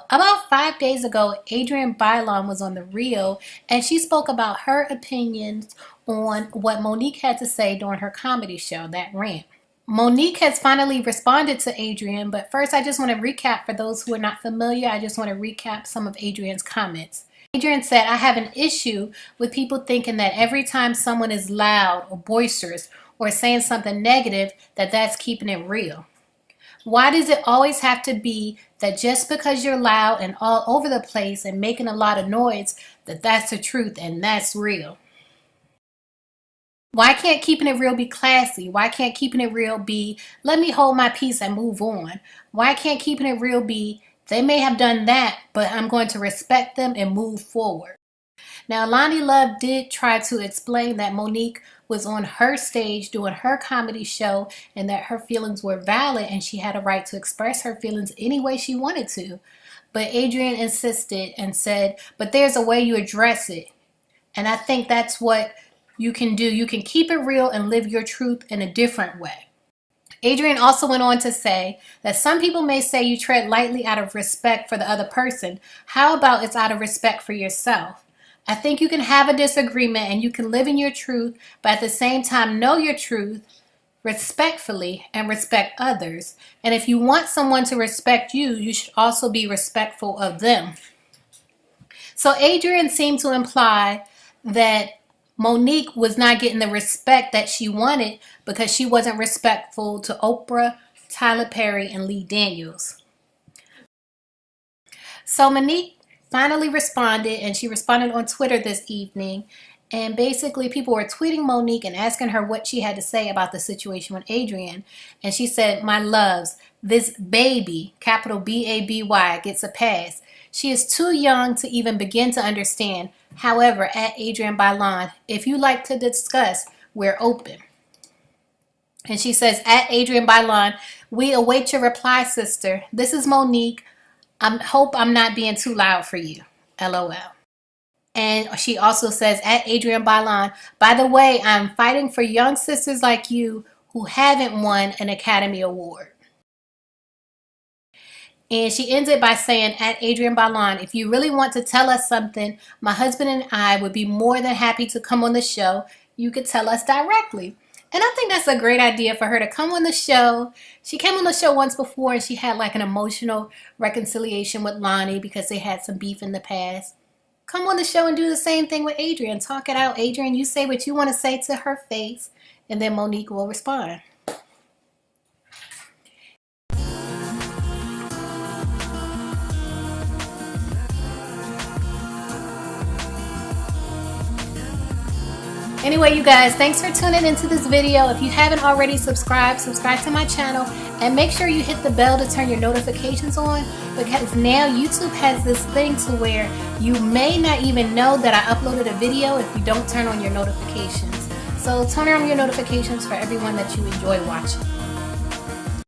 About 5 days ago, Adrienne Bailon was on The Real, and she spoke about her opinions on what Monique had to say during her comedy show, That Rant. Monique has finally responded to Adrienne, but first I just want to recap for those who are not familiar. I just want to recap some of Adrienne's comments. Adrienne said, I have an issue with people thinking that every time someone is loud or boisterous or saying something negative, that's keeping it real. Why does it always have to be that just because you're loud and all over the place and making a lot of noise, that's the truth and that's real? Why can't keeping it real be classy? Why can't keeping it real be, let me hold my peace and move on? Why can't keeping it real be, they may have done that, but I'm going to respect them and move forward? Now, Lonnie Love did try to explain that Monique was on her stage doing her comedy show and that her feelings were valid and she had a right to express her feelings any way she wanted to. But Adrienne insisted and said, but there's a way you address it. And I think that's what you can do. You can keep it real and live your truth in a different way. Adrienne also went on to say that some people may say you tread lightly out of respect for the other person. How about it's out of respect for yourself? I think you can have a disagreement and you can live in your truth, but at the same time know your truth respectfully and respect others. And if you want someone to respect you, you should also be respectful of them. So Adrienne seemed to imply that Monique was not getting the respect that she wanted because she wasn't respectful to Oprah, Tyler Perry, and Lee Daniels. So Monique finally responded, and she responded on Twitter this evening, and basically people were tweeting Monique and asking her what she had to say about the situation with Adrienne, and she said, my loves, this baby, capital B-A-B-Y, gets a pass. She is too young to even begin to understand. However, at Adrienne Bailon, if you like to discuss, we're open. And she says, at Adrienne Bailon, we await your reply, sister. This is Monique. I hope I'm not being too loud for you. LOL. And she also says, at Adrienne Bailon, by the way, I'm fighting for young sisters like you who haven't won an Academy Award. And she ends it by saying, at Adrienne Bailon, if you really want to tell us something, my husband and I would be more than happy to come on the show. You could tell us directly. And I think that's a great idea for her to come on the show. She came on the show once before and she had like an emotional reconciliation with Lonnie because they had some beef in the past. Come on the show and do the same thing with Adrienne. Talk it out. Adrienne, you say what you want to say to her face, and then Monique will respond. Anyway, you guys, thanks for tuning into this video. If you haven't already subscribe to my channel, and make sure you hit the bell to turn your notifications on, because now YouTube has this thing to where you may not even know that I uploaded a video if you don't turn on your notifications. So turn on your notifications for everyone that you enjoy watching.